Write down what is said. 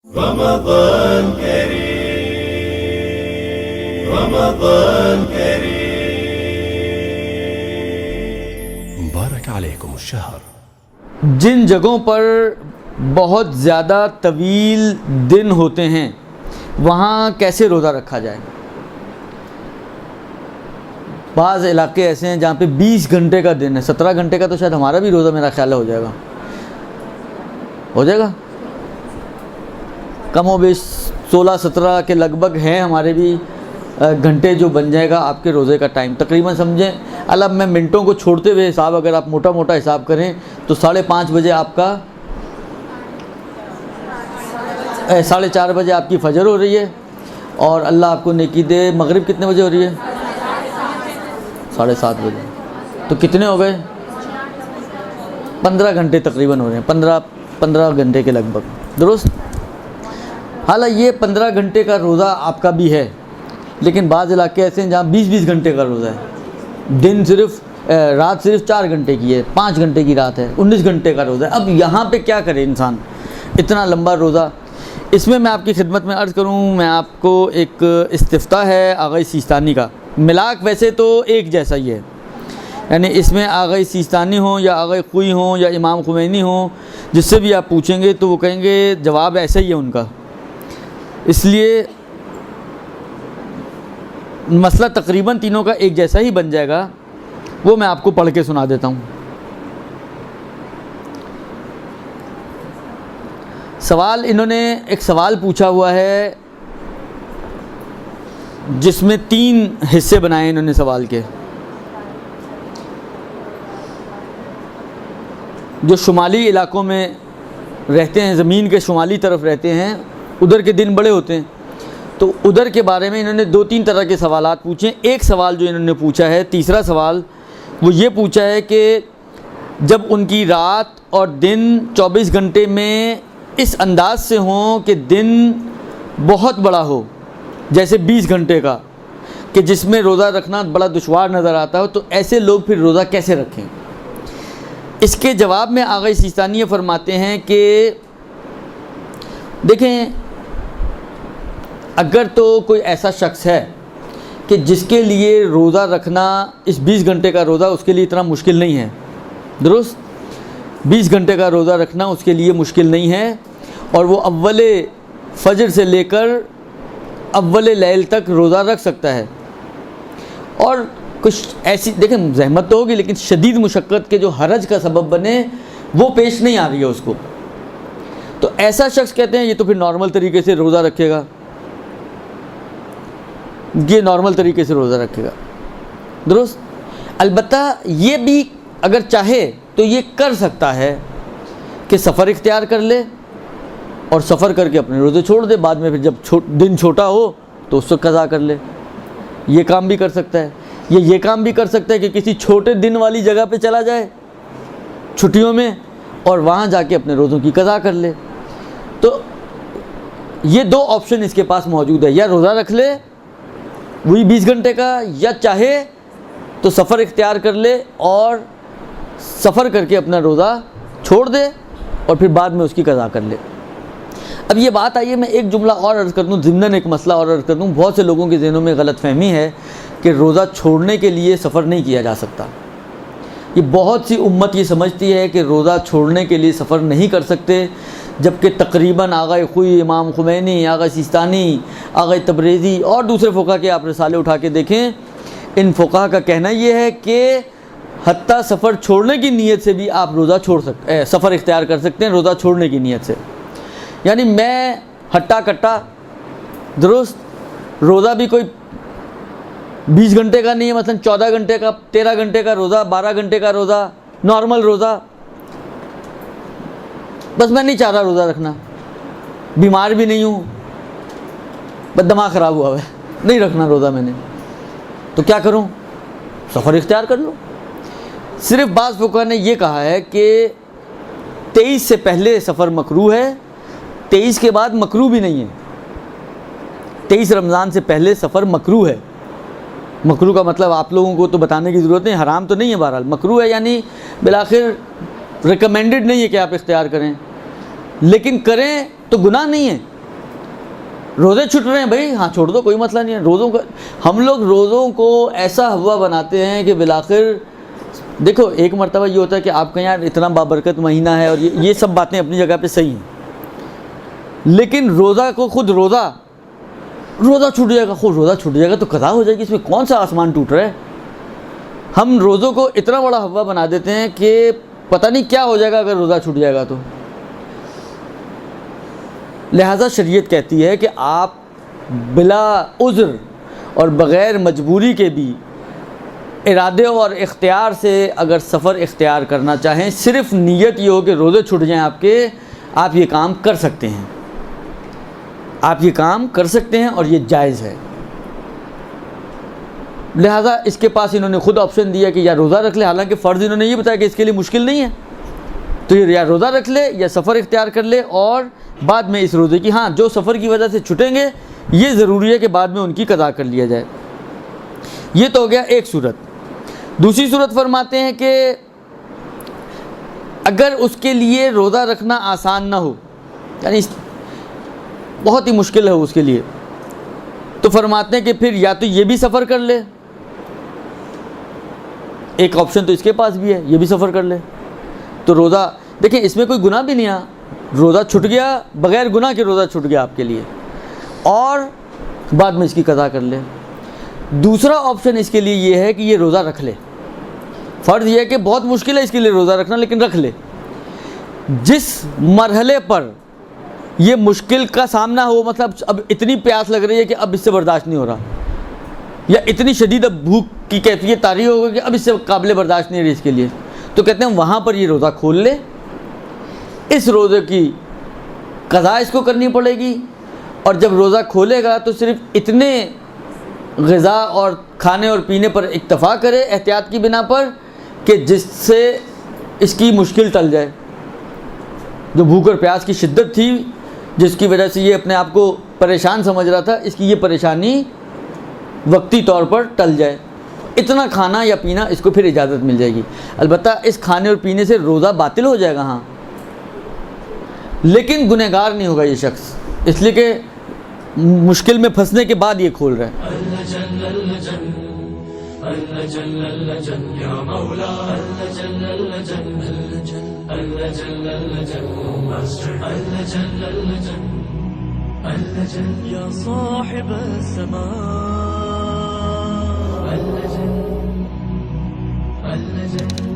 رمضان كريم رمضان كريم مبارك عليكم الشهر. جن جگہوں پر بہت زیادہ طویل دن ہوتے ہیں وہاں کیسے روزہ رکھا جائے؟ بعض علاقے ایسے ہیں جہاں پہ 20 گھنٹے کا دن ہے، 17 گھنٹے کا تو شاید ہمارا بھی روزہ میرا خیال ہے ہو جائے گا کم و بیش 16-17 کے لگ بھگ ہیں ہمارے بھی گھنٹے جو بن جائے گا آپ کے روزے کا ٹائم تقریباً سمجھیں. اب میں منٹوں کو چھوڑتے ہوئے حساب اگر آپ موٹا موٹا حساب کریں تو 5:30 بجے آپ کا 4:30 بجے آپ کی فجر ہو رہی ہے اور اللہ آپ کو نیکی دے مغرب کتنے بجے ہو رہی ہے؟ 7:30 بجے. تو کتنے ہو گئے؟ 15 گھنٹے تقریباً ہو رہے ہیں، 15 گھنٹے کے لگ بھگ. درست؟ حالانکہ یہ 15 گھنٹے کا روزہ آپ کا بھی ہے، لیکن بعض علاقے ایسے ہیں جہاں 20 گھنٹے کا روزہ ہے. رات صرف 4 گھنٹے کی ہے، 5 گھنٹے کی رات ہے، 19 گھنٹے کا روزہ ہے. اب یہاں پہ کیا کرے انسان اتنا لمبا روزہ؟ اس میں آپ کی خدمت میں عرض کروں، میں آپ کو ایک استفتاء ہے آغا سیستانی کا. ملاک ویسے تو ایک جیسا ہی ہے، یعنی اس میں آغا سیستانی ہوں یا آغا خوئی ہوں یا امام خمینی ہوں، جس سے بھی آپ پوچھیں گے تو وہ کہیں گے جواب ایسا ہی ہے ان کا. اس لیے مسئلہ تقریباً تینوں کا ایک جیسا ہی بن جائے گا. وہ میں آپ کو پڑھ کے سنا دیتا ہوں. انہوں نے ایک سوال پوچھا ہوا ہے جس میں 3 حصے بنائے انہوں نے سوال کے. جو شمالی علاقوں میں رہتے ہیں، زمین کے شمالی طرف رہتے ہیں، ادھر کے دن بڑے ہوتے ہیں، تو ادھر کے بارے میں انہوں نے 2-3 طرح کے سوالات پوچھے. ایک سوال جو انہوں نے پوچھا ہے، تیسرا سوال، وہ یہ پوچھا ہے کہ جب ان کی رات اور دن 24 گھنٹے میں اس انداز سے ہوں کہ دن بہت بڑا ہو، جیسے 20 گھنٹے کا، کہ جس میں روزہ رکھنا بڑا دشوار نظر آتا ہو، تو ایسے لوگ پھر روزہ کیسے رکھیں؟ اس کے جواب میں آغا سیستانی فرماتے ہیں کہ دیکھیں، اگر تو کوئی ایسا شخص ہے کہ جس کے لیے روزہ رکھنا، اس 20 گھنٹے کا روزہ اس کے لیے اتنا مشکل نہیں ہے. درست؟ 20 گھنٹے کا روزہ رکھنا اس کے لیے مشکل نہیں ہے، اور وہ اول فجر سے لے کر اول لیل تک روزہ رکھ سکتا ہے. اور کچھ ایسی دیکھیں زحمت تو ہوگی، لیکن شدید مشقت کے جو حرج کا سبب بنے وہ پیش نہیں آ رہی ہے اس کو. تو ایسا شخص کہتے ہیں یہ تو پھر نارمل طریقے سے روزہ رکھے گا، یہ نارمل طریقے سے روزہ رکھے گا. درست؟ البتہ یہ بھی اگر چاہے تو یہ کر سکتا ہے کہ سفر اختیار کر لے اور سفر کر کے اپنے روزے چھوڑ دے، بعد میں پھر جب دن چھوٹا ہو تو اس کو قضا کر لے. یہ کام بھی کر سکتا ہے. یہ کام بھی کر سکتا ہے کہ کسی چھوٹے دن والی جگہ پہ چلا جائے چھٹیوں میں اور وہاں جا کے اپنے روزوں کی قضا کر لے. تو یہ 2 آپشن اس کے پاس موجود ہے، یا روزہ رکھ لے وہی 20 گھنٹے کا، یا چاہے تو سفر اختیار کر لے اور سفر کر کے اپنا روزہ چھوڑ دے اور پھر بعد میں اس کی قضا کر لے. اب یہ بات آئیے میں ایک جملہ اور عرض کر دوں، ضمناً ایک مسئلہ اور عرض کر دوں. بہت سے لوگوں کے ذہنوں میں غلط فہمی ہے کہ روزہ چھوڑنے کے لیے سفر نہیں کیا جا سکتا. یہ بہت سی امت یہ سمجھتی ہے کہ روزہ چھوڑنے کے لیے سفر نہیں کر سکتے، جبکہ تقریباً آغا خوئی، امام خمینی، آغا سیستانی، آغا تبریزی اور دوسرے فقہا کے آپ رسالے اٹھا کے دیکھیں، ان فقہا کا کہنا یہ ہے کہ حتیٰ سفر چھوڑنے کی نیت سے بھی آپ روزہ سفر اختیار کر سکتے ہیں، روزہ چھوڑنے کی نیت سے. یعنی میں ہٹا کٹا، درست، روزہ بھی کوئی 20 گھنٹے کا نہیں ہے، مثلا 14 گھنٹے کا، 13 گھنٹے کا روزہ، 12 گھنٹے کا روزہ، نارمل روزہ، بس میں نہیں چاہ رہا روزہ رکھنا، بیمار بھی نہیں ہوں، بس دماغ خراب ہوا ہے، نہیں رکھنا روزہ میں نے، تو کیا کروں؟ سفر اختیار کر لو. صرف بعض فقہا نے یہ کہا ہے کہ 23 سے پہلے سفر مکروہ ہے، 23 کے بعد مکروہ بھی نہیں ہے. 23 رمضان سے پہلے سفر مکروہ ہے. مکروہ کا مطلب آپ لوگوں کو تو بتانے کی ضرورت نہیں، حرام تو نہیں ہے، بہرحال مکروہ ہے، یعنی بالآخر ریکمینڈڈ نہیں ہے کہ آپ اختیار کریں، لیکن کریں تو گناہ نہیں ہے. روزے چھٹ رہے ہیں بھائی، ہاں چھوڑ دو، کوئی مسئلہ نہیں ہے. روزوں کا ہم لوگ روزوں کو ایسا ہوا بناتے ہیں کہ بالآخر دیکھو ایک مرتبہ یہ ہوتا ہے کہ آپ کہیں یار اتنا بابرکت مہینہ ہے، اور یہ سب باتیں اپنی جگہ پہ صحیح ہیں، لیکن روزہ کو خود روزہ چھوٹ جائے گا، خود روزہ چھوٹ جائے گا تو قضا ہو جائے گی، اس میں کون سا آسمان ٹوٹ رہا ہے. ہم روزوں کو اتنا بڑا ہوا بنا دیتے ہیں کہ پتہ نہیں کیا ہو جائے گا اگر روزہ چھوٹ جائے گا تو. لہٰذا شریعت کہتی ہے کہ آپ بلا عذر اور بغیر مجبوری کے بھی ارادے اور اختیار سے اگر سفر اختیار کرنا چاہیں، صرف نیت یہ ہو کہ روزے چھٹ جائیں آپ کے، آپ یہ کام کر سکتے ہیں، آپ یہ کام کر سکتے ہیں اور یہ جائز ہے. لہٰذا اس کے پاس انہوں نے خود آپشن دیا کہ یا روزہ رکھ لے، حالانکہ فرض انہوں نے یہ بتایا کہ اس کے لیے مشکل نہیں ہے، تو یہ یا روزہ رکھ لے یا سفر اختیار کر لے، اور بعد میں اس روزے کی، ہاں جو سفر کی وجہ سے چھٹیں گے یہ ضروری ہے کہ بعد میں ان کی قضا کر لیا جائے. یہ تو ہو گیا ایک صورت. دوسری صورت فرماتے ہیں کہ اگر اس کے لیے روزہ رکھنا آسان نہ ہو، یعنی بہت ہی مشکل ہے اس کے لیے، تو فرماتے ہیں کہ پھر یا تو یہ بھی سفر کر لے، ایک آپشن تو اس کے پاس بھی ہے، یہ بھی سفر کر لے. تو روزہ دیکھیں اس میں کوئی گناہ بھی نہیں ہے، روزہ چھٹ گیا، بغیر گناہ کے روزہ چھٹ گیا آپ کے لیے، اور بعد میں اس کی قضا کر لے. دوسرا آپشن اس کے لیے یہ ہے کہ یہ روزہ رکھ لے. فرض یہ ہے کہ بہت مشکل ہے اس کے لیے روزہ رکھنا، لیکن رکھ لے. جس مرحلے پر یہ مشکل کا سامنا ہو، مطلب اب اتنی پیاس لگ رہی ہے کہ اب اس سے برداشت نہیں ہو رہا، یا اتنی شدید اب بھوک کی کیفیت طاری ہو گئی کہ اب اس سے قابل برداشت نہیں رہی اس کے لیے، تو کہتے ہیں وہاں پر یہ روزہ کھول لے. اس روزے کی قضا اس کو کرنی پڑے گی، اور جب روزہ کھولے گا تو صرف اتنے غذا اور کھانے اور پینے پر اکتفا کرے احتیاط کی بنا پر کہ جس سے اس کی مشکل ٹل جائے. جو بھوک اور پیاس کی شدت تھی جس کی وجہ سے یہ اپنے آپ کو پریشان سمجھ رہا تھا، اس کی یہ پریشانی وقتی طور پر ٹل جائے. اتنا کھانا یا پینا اس کو پھر اجازت مل جائے گی. البتہ اس کھانے اور پینے سے روزہ باطل ہو جائے گا ہاں، لیکن گنہگار نہیں ہوگا یہ شخص، اس لیے کہ مشکل میں پھنسنے کے بعد یہ کھول رہا ہے. يا صاحب السماء اللجن